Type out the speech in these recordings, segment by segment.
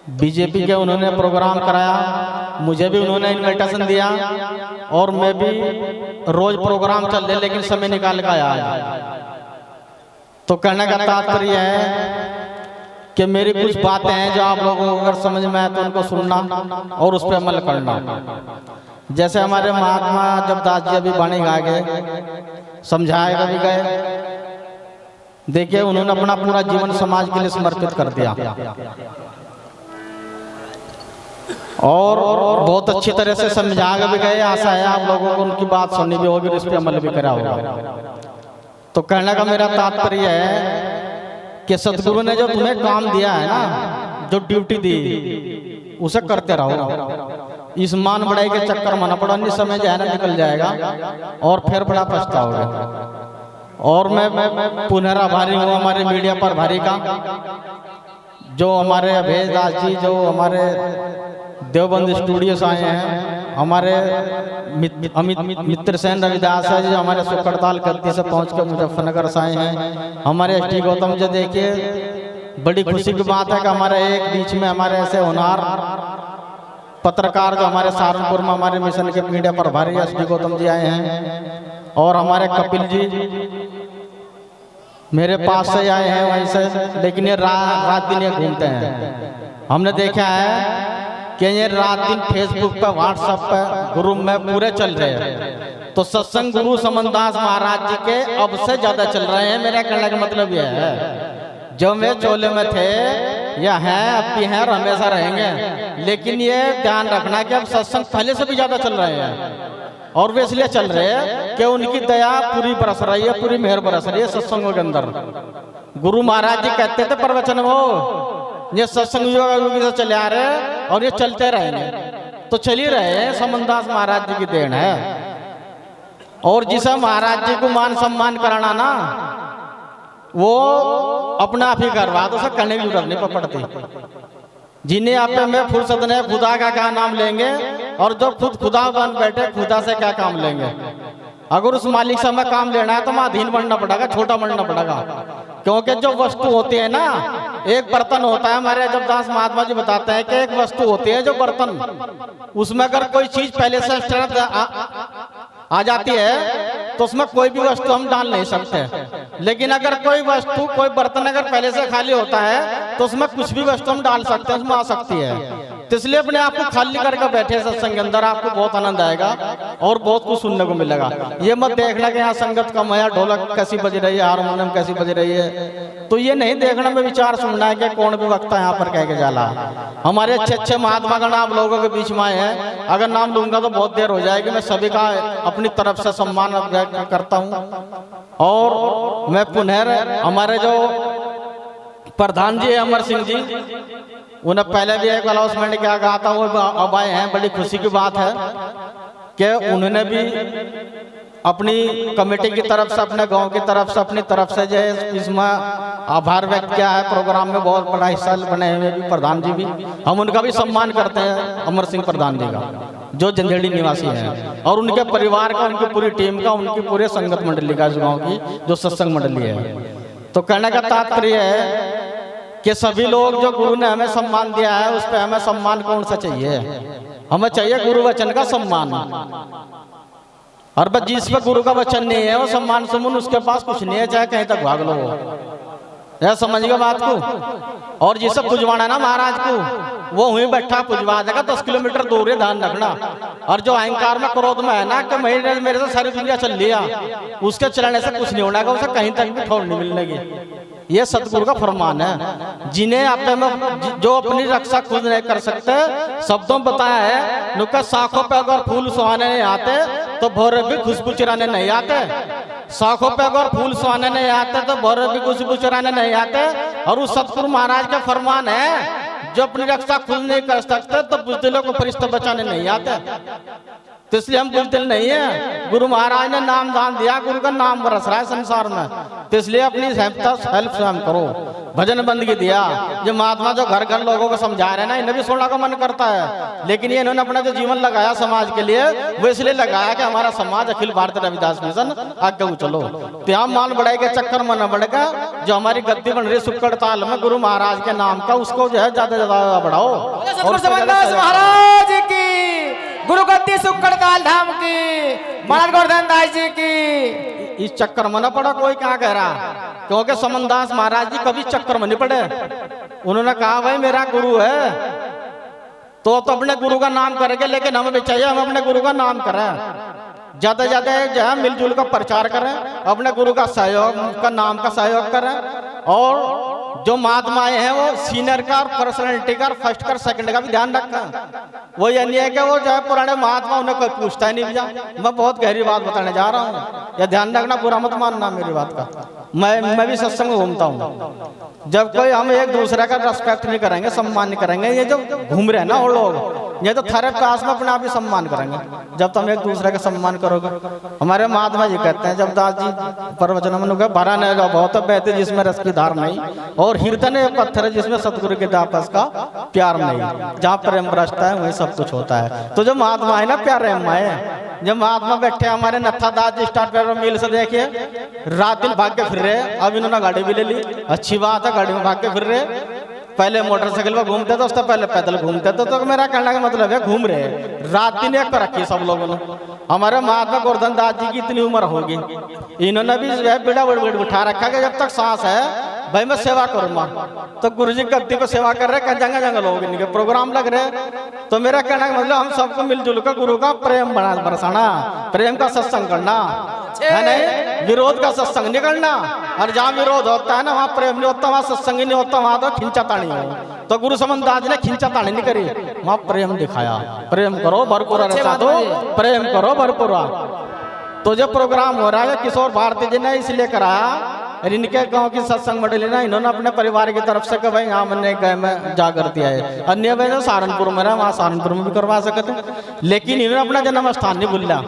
BJP के उन्होंने programme कराया, मुझे भी उन्होंने इनविटेशन दिया और मैं भी रोज प्रोग्राम चल रहे लेकिन समय निकाल कर आया। तो कहने का तात्पर्य है कि मेरी कुछ बातें हैं जो आप लोगों को अगर समझ में आए तो उनको सुनना और उस पर अमल करना। जैसे हमारे महात्मा जब दास जी अभी वाणी गा गए, समझाए भी गए, देखिए उन्होंने अपना पूरा जीवन समाज के लिए समर्पित कर दिया और बहुत अच्छी तरह से समझा भी गए। आशा है आप लोगों को उनकी बात सुननी भी होगी, उस पर अमल भी करा होगा। तो कहने का मेरा तात्पर्य है कि सतगुरु ने जो तुम्हें काम दिया है ना, जो ड्यूटी दी, उसे करते रहो। इस मान बढ़ाई के चक्कर में न पड़ो, नहीं समय जो है ना निकल जाएगा और फिर बड़ा पछताओगे। और मैं पुनः आभारी हूँ हमारे मीडिया पर भारी का, जो हमारे अभेद दास जी जो हमारे देवबंद स्टूडियो से आए हैं, हमारे अमित मित्र सेन रविदास है जो हमारे सुकड़ताल गद्दी से पहुंच कर मुजफ्फरनगर से आए हैं, हमारे एस टी गौतम जी। देखिए बड़ी खुशी की बात है कि हमारे एक बीच में हमारे ऐसे होनहार पत्रकार जो हमारे सहारनपुर में हमारे मिशन के मीडिया पर भारी एस टी गौतम जी आए हैं और हमारे कपिल जी मेरे पास से आए हैं वहीं से, लेकिन ये रात दिन ये घूमते हैं। हमने देखा है कि ये रात दिन फेसबुक पे व्हाट्सएप पे ग्रुप में पूरे चल रहे हैं। तो सत्संग गुरु समनदास महाराज जी के अब से ज्यादा चल रहे हैं। मेरा कहने का मतलब यह है, जो वे चोले में थे या हैं अब भी हैं और हमेशा रहेंगे, लेकिन ये ध्यान रखना कि अब सत्संग पहले से भी ज्यादा चल रहे हैं। और वे इसलिए चल रहे हैं कि उनकी दया पूरी बरस रही है, पूरी मेहर बरस रही है सत्संगों के अंदर। गुरु महाराज जी कहते थे प्रवचन वो, ये सत्संग युगी से चले आ रहे हैं और ये चलते रहेंगे, तो चल ही रहे हैं। समनदास महाराज जी की देन है। और जिसे महाराज जी को मान सम्मान कराना ना, वो अपना आप ही करवा दो, उसे करने की जरूरत नहीं पड़ती। जिन्हें आप में फुर्सत ने खुदा का क्या नाम लेंगे, और जो खुद खुदा बन बैठे खुदा से क्या काम लेंगे। अगर उस मालिक से हमें काम लेना है तो हमें अधीन बनना पड़ेगा, छोटा बनना पड़ेगा। क्योंकि जो वस्तु होती है ना, एक बर्तन होता है, हमारे जब दास महात्मा जी बताते हैं कि एक वस्तु होती है जो बर्तन, उसमें अगर कोई चीज पहले से आ जाती है तो उसमें कोई भी वस्तु हम डाल नहीं सकते। लेकिन अगर कोई वस्तु, कोई बर्तन अगर पहले से खाली होता है तो उसमें कुछ भी वस्तु हम डाल सकते हैं, उसमें आ सकती है। तो इसलिए अपने आप को खाली करके बैठे सत्संग के अंदर, आपको बहुत आनंद आएगा और बहुत कुछ सुनने को मिलेगा। ये मत देखना कि यहाँ संगत कम है, ढोलक कैसी बज रही है, हारमोनियम कैसी बज रही है, तो ये नहीं देखना में विचार सुनना है कि कौन भी वक्ता यहाँ पर कह के जाला। हमारे अच्छे अच्छे महात्मा का नाम लोगों के बीच में आए हैं, अगर नाम लूंगा तो बहुत देर हो जाएगी। मैं सभी का अपनी तरफ से सम्मान करता हूँ। और मैं पुनः हमारे जो प्रधान जी है अमर सिंह जी, उन्हें पहले भी एक अनाउंसमेंट क्या कहा था, वो अब आए हैं। बड़ी खुशी की बात है कि उन्होंने भी अपनी कमेटी की तरफ से, अपने गांव की तरफ से, अपनी तरफ से जो इसमें आभार व्यक्त किया है। प्रोग्राम में बहुत बड़ा हिस्सा बने हुए भी प्रधान जी भी, हम उनका भी सम्मान करते हैं, अमर सिंह प्रधान जी का, जो जंदेड़ी निवासी हैं, और उनके परिवार का, उनकी पूरी टीम का, उनकी पूरे संगत मंडली का, इस गाँव की जो सत्संग मंडली है। तो कहने का तात्पर्य है कि सभी लोग जो गुरु ने हमें सम्मान दिया है, उस पर हमें सम्मान कौन सा चाहिए? हमें चाहिए गुरु वचन का सम्मान। और बस जिस पे गुरु का वचन नहीं है वो सम्मान समून उसके पास कुछ नहीं है, चाहे कहीं तक भाग लो। यह समझिएगा बात को। और जिसे पुजवाना ना महाराज को, वो वहीं बैठा पुजवा देगा, 10 किलोमीटर दूर है, ध्यान रखना। और जो अहंकार में क्रोध में है ना कि मेरे से सारी दुनिया चल लिया, उसके चलने से कुछ नहीं होना, उसे कहीं तक भी ठोर नहीं मिलेगी। ये सतगुरु का फरमान है। जिन्हें आप में जो अपनी रक्षा खुद नहीं कर सकते, शब्दों बताया है, नुक्कड़ शाखों पे अगर फूल सुहाने नहीं आते तो भौरे भी खुशबू चुराने नहीं आते। शाखों पे अगर फूल सुहाने नहीं आते तो भौरे भी खुशबू चुराने नहीं आते। और उस सतगुरु महाराज का फरमान है, जो अपनी रक्षा खुद नहीं कर सकते तो बुजदिलों को फरिश्ते बचाने नहीं आते। तो इसलिए हम बुजदिल नहीं है। गुरु महाराज ने नाम दान दिया, गुरु का नाम बरस रहा है संसार में, तो इसलिए अपनी हेल्प स्वयं करो। भजन बंदगी दिया, जो महात्मा जो घर घर लोगों को समझा रहे हैं ना, इन्हें भी सुनने का मन करता है। लेकिन ये इन्होंने अपना जो जीवन लगाया समाज के लिए, वो इसलिए लगाया कि हमारा समाज अखिल भारतीय रविदास मिशन आगे चलो। तो यहाँ मान बढ़ाई के चक्कर में न बढ़ेगा। जो हमारी गद्दी बन रही सुक्कड़ ताल में गुरु महाराज के नाम का, उसको जो है ज्यादा ज्यादा बढ़ाओ। सतगुरु समनदास महाराज की, गुरु गद्दी सुक्कड़ताल धाम की, महाराज गोवर्धन दास जी की। इस चक्कर में न पड़ा कोई क्या कह रहा, क्योंकि समनदास महाराज जी कभी चक्कर में नहीं पड़े। उन्होंने कहा भाई मेरा गुरु है तो अपने गुरु का नाम करेंगे, लेकिन हमें भी चाहिए हम अपने गुरु का नाम करें, ज्यादा ज्यादा जो है मिलजुल का प्रचार करें, अपने गुरु का सहयोग का नाम का सहयोग करें। और जो महात्माएं हैं वो सीनियर का और पर्सनैलिटी का और फर्स्ट का सेकंड का भी ध्यान रखें। वो ये नहीं है कि वो जो है पुराने महात्मा उन्हें कोई पूछता ही नहीं भैया। मैं बहुत गहरी बात बताने जा रहा हूँ, यह ध्यान रखना, बुरा मत मानना मेरी बात का। मैं भी सत्संग घूमता हूँ, जब कोई हम एक दूसरे का रेस्पेक्ट नहीं करेंगे, सम्मान नहीं करेंगे, ये जो घूम रहे हैं ना वो लोग, ये तो थारे पास में अपने आप ही सम्मान करेंगे जब तुम एक दूसरे का सम्मान करोगे। हमारे महात्मा जी कहते हैं, जब दास जी प्रवचन में भरा नहीं बहुत बहती जिसमें रस की धार नहीं, और हृदय ने पत्थर है जिसमें सतगुरु के आपस का प्यार नहीं। जहाँ प्रेम बरसता है वही सब कुछ होता है। तो जो महात्मा है ना प्यारे है, जब महात्मा बैठे हमारे नत्था दास जी स्टार्ट पर मिल से देखिए, रात दिन भाग के फिर रहे। अब इन्होंने गाड़ी भी ले ली, अच्छी बात है, गाड़ी में भाग के फिर रहे। पहले मोटरसाइकिल पर घूमते थे, उससे पहले पैदल घूमते थे। तो मेरा कहने का मतलब है घूम रहे, रात दिन एक पर रखी सब लोगों ने। हमारे महात्मा गोवर्धन दास जी की इतनी उम्र होगी, इन्होंने भी बेड़ा उठा रखा कि जब तक सांस है भाई मैं सेवा करूंगा। तो गुरु जी गद्दी पर सेवा कर रहे, जगह जगह लोग इनके प्रोग्राम लग रहे। तो मेरा कहना का मतलब हम सबको मिलजुल कर गुरु का प्रेम बरसाना, प्रेम का सत्संग करना है, नहीं विरोध का सत्संग नहीं करना। और जहाँ विरोध होता है ना वहाँ प्रेम नहीं होता, वहाँ सत्संग नहीं होता, वहाँ तो खिंचातानी हो। तो गुरु समनदास ने खिंचातानी नहीं करी, वहाँ प्रेम दिखाया। प्रेम करो भरपूर, प्रेम करो भरपूर। तो जो प्रोग्राम हो रहा है किशोर भारती जी ने इसलिए कराया, इनके गांव की सत्संग मंडली ना इन्होंने अपने परिवार की तरफ से कि भाई यहाँ मैंने गए में जागृति है। अन्य भाई जो सहारनपुर में रहा, वहाँ सहारनपुर में भी करवा सकते, लेकिन इन्होंने अपना जन्म स्थान नहीं भूला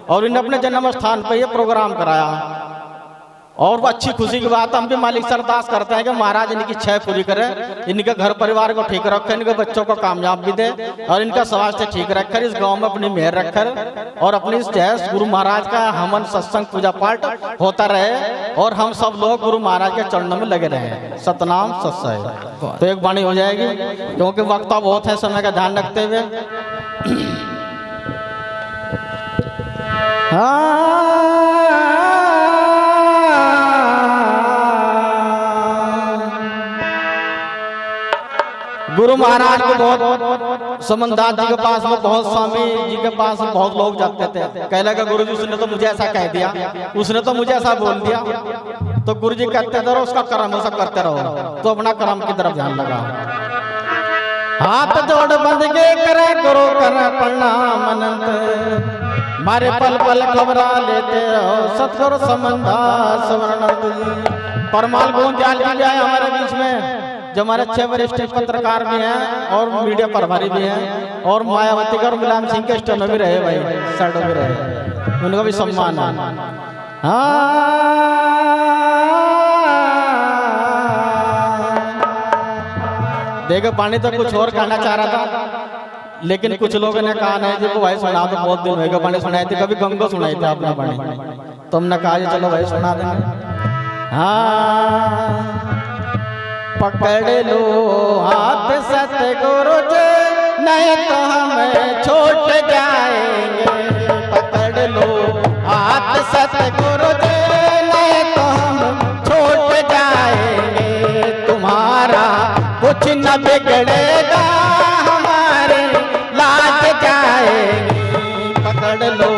और इन्होंने अपने जन्म स्थान पर यह प्रोग्राम कराया। और वो अच्छी खुशी की बात, हम भी मालिक से अरदास करते हैं कि महाराज इनकी इच्छाएं पूरी करे, इनके घर परिवार को ठीक रखे, इनके बच्चों को कामयाब भी दे, और इनका स्वास्थ्य ठीक रखकर इस गांव में अपनी मेहर रखकर, और अपनी जय गुरु महाराज का हमन सत्संग पूजा पाठ होता रहे, और हम सब लोग गुरु महाराज के चरणों में लगे रहे। सतनाम सत्संग। तो एक वाणी हो जाएगी, क्योंकि वक्त बहुत है, समय का ध्यान रखते हुए। गुरु महाराज को बहुत समनदास जी के पास में, बहुत स्वामी जी के पास में बहुत लोग जाते थे। कहने का गुरु जी उसने तो मुझे ऐसा कह दिया, उसने तो मुझे ऐसा बोल दिया। तो गुरु जी कहते थे उसका कर्म ऐसा करते रहो। तो अपना कर्म की तरफ ध्यान लगा, हाथ जोड़ बंद के करे गुरु करे प्रणाम अनंत, मारे पल पल खबरा लेते रहो सतगुरु समनदास वर्णन। परमाल गुण जाल जी आए हमारे बीच में, जो हमारे अच्छे वरिष्ठ पत्रकार भी हैं और मीडिया प्रभारी भी हैं, और मायावती का और गुलाम सिंह के स्टैंड में भी रहे, भाई साइड में भी रहे, उनका भी सम्मान है। देखो पानी तो कुछ और कहना चाह रहा था, लेकिन कुछ लोगों ने कहा नहीं जी वो भाई सुना दो, बहुत दिन होगा पानी सुनाई थी, कभी गंगो सुनाई थी आपने पानी, तो हमने कहा चलो भाई सुना देंगे। हाँ पकड़ लो हाथ सतगुरु जी, नहीं तो हम छूट जाएंगे। पकड़ लो हाथ सतगुरु जी, नहीं तो हम छूट जाएंगे। तुम्हारा कुछ न बिगड़ेगा, हमारे लाज जाएंगे। पकड़ लो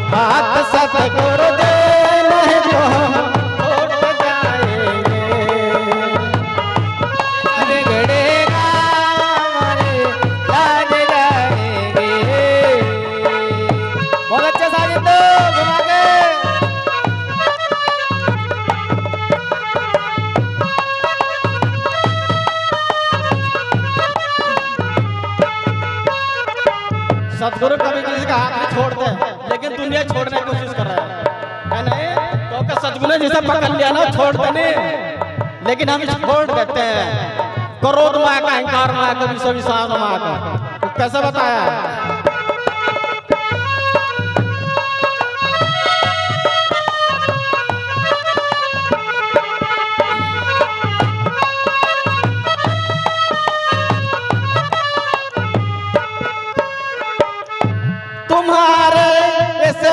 हाथ सतगुरु जी, नहीं तो हम सतगुरु कभी किसी का हाथ नहीं छोड़ते, लेकिन दुनिया छोड़ने की कोशिश कर रहा है नहीं? तो सतगुरु ने जिसे पकड़ लिया ना छोड़ते नहीं, लेकिन हम छोड़ देते हैं। क्रोध माया का, अहंकार माया का, विश्वास माया का। तो कैसे बताया?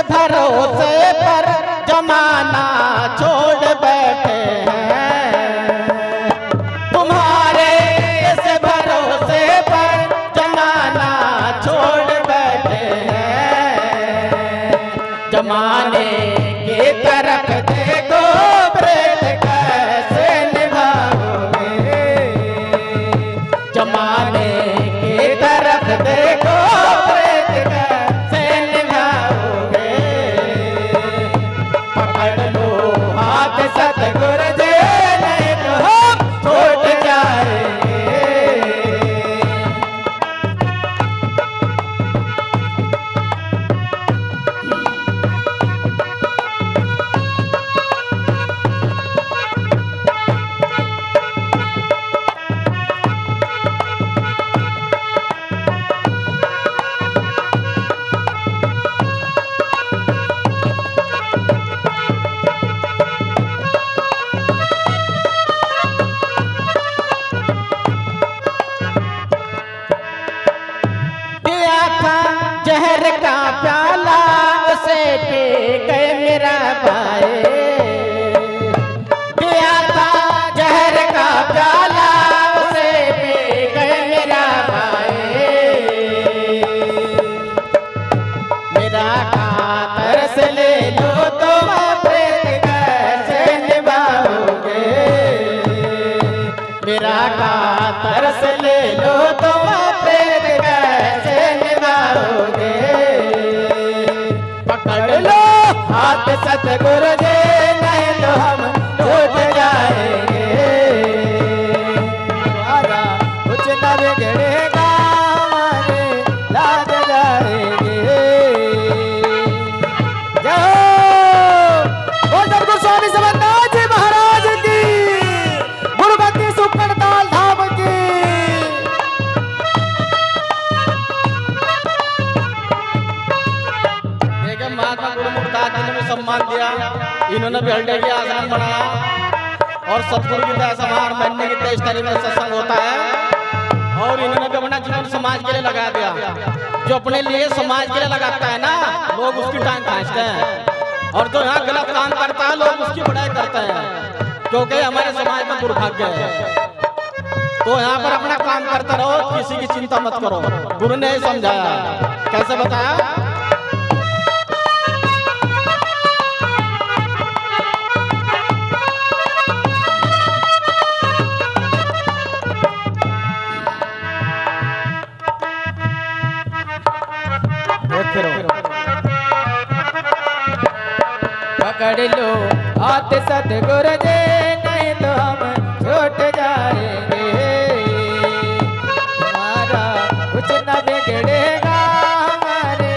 भरोसे पर जमाना छोड़ बैठे हैं, तुम्हारे इस भरोसे पर जमाना छोड़ बैठे हैं। जमाने की तरफ देखो प्रेत कैसे निभाओगे, जमाने की तरफ देखो प्रेत कैसे निभाओगे। पकड़ लो हाथ सतगुरु जी, नहीं तो हम छूट जाएंगे। जहर का प्याला उसे पी गए मेरा भाई, दिया था जहर का प्याला उसे पी गए मेरा भाई। मेरा तरस ले लो तो प्रेत कैसे निभाओगे, मेरा तरस ले लो तो प्रेत कैसे निभाओगे। पकड़ लो हाथ सतगुरु जी, नहीं तो हम टूट जाएंगे। तुम्हारा कुछ न बिगड़ेगा, हमारे लाज जाएंगे। जय स्वामी समन्नाथ जी महाराज की, गुरुगद्दी सुखड़ताल धाम की। महात्मा गुरु मुरदास जी ने भी सम्मान दिया, इन्होंने भी हल्डे की आश्रम बनाया और सतगुरु की दया समार महीने की 23 तारीख में सत्संग होता है। और इन्होंने भी अपना जीवन समाज के लिए लगा दिया। जो अपने लिए समाज के लिए लगाता है ना, लोग उसकी टांग खींचते हैं, और जो यहाँ गलत काम करता है लोग उसकी बड़ाई करते हैं, क्योंकि हमारे समाज में दुर्भाग्य है। तो यहाँ पर अपना काम करते रहो, किसी की चिंता मत करो। गुरु ने समझाया, कैसे बताया? पकड़ लो हाथ सतगुरु जी, नहीं तो हम छूट जाएंगे। तुम्हारा कुछ न बिगड़ेगा, हमारे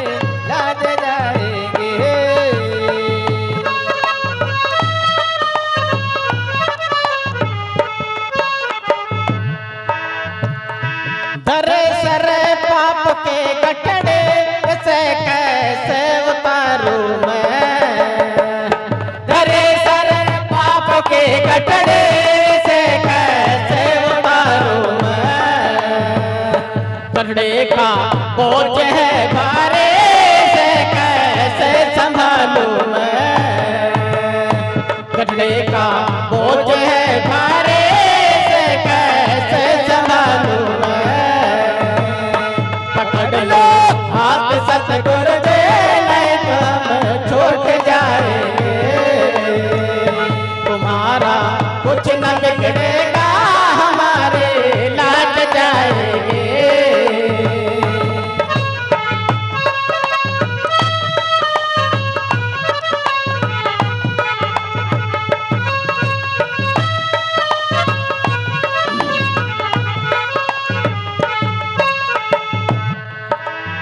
लाज जाएंगे। धरे सरे पाप के गठड़े से कैसे उतारूं मैं, धरे सरे पाप के गठड़े से कैसे उतारूं मैं। गठड़े का बोझ है भारे से कैसे संभालूं मैं, गठड़े का बोझ है भारे से कैसे संभालूं मैं। पकड़ लो हाथ सतगुरु जी, नहीं तो हम छूट जाएंगे। तुम्हारा कुछ न बिगड़ेगा, हमारे लाज जाएंगे।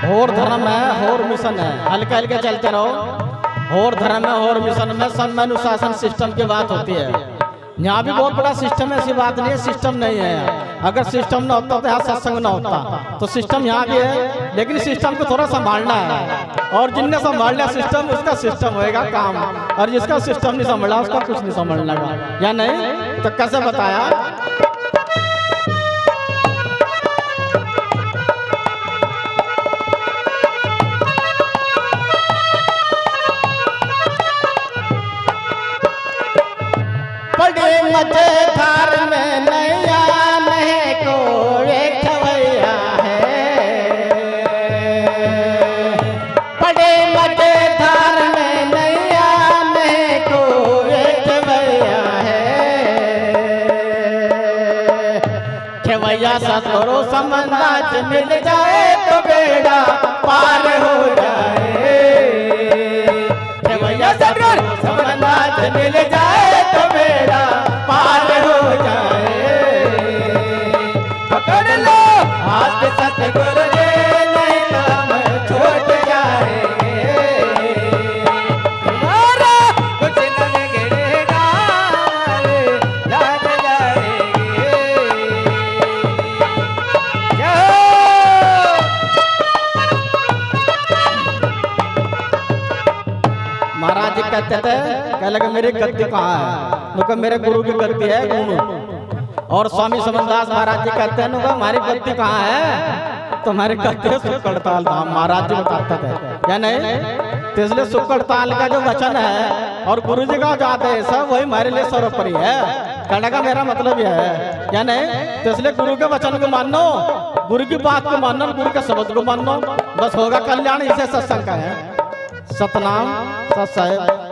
और धर्म है और मिशन है, हल्के हल्के चलते रहो। और धर्म है और मिशन में सब अनुशासन सिस्टम की बात होती है। यहाँ भी बहुत बड़ा सिस्टम है, ऐसी बात नहीं है सिस्टम नहीं है। अगर सिस्टम ना होता तो यहाँ सत्संग ना होता। तो सिस्टम यहाँ भी है, लेकिन सिस्टम को थोड़ा संभालना है। और जिनने संभाल लिया सिस्टम, उसका सिस्टम होएगा काम। और जिसका सिस्टम नहीं संभाला, उसका कुछ नहीं संभालना या नहीं। तो कैसे बताया? मचे धार में नैया नहीं को एक खवैया है। बड़े मचे धार में नैया नहीं को एक खवैया है। खवैया ससुरो संबंधा से मिल जाए तो बेड़ा पार हो जाए। खवैया ससुरो संबंधा से मिल जाए तो बेड़ा पार हो जाए। पकड़ लो हाथ सतगुरु ने नहीं नाम छूट जाएंगे। तुम्हारा कुछ न बिगड़ेगा जाग जाएंगे। महाराज जी कहते थे, कह लगे मेरी गद्दी कहाँ है? नुका मेरे गुरु की गद्दी है गुरु। और स्वामी समनदास महाराज जी कहते हैं नुका हमारी गद्दी कहाँ है? तुम्हारी गद्दी है सुकड़ताल धाम। महाराज जी बताते थे या नहीं? तो इसलिए सुकड़ताल का जो वचन है और गुरु जी का जाते है सब वही हमारे लिए सर्वोपरि है। कहने का मेरा मतलब यह है या नहीं? तो इसलिए गुरु के वचन को मानो, गुरु की बात को मानो, गुरु के शब्द को मानो, बस होगा कल्याण। इसे सत्संग का है। सतनाम सत साहेब।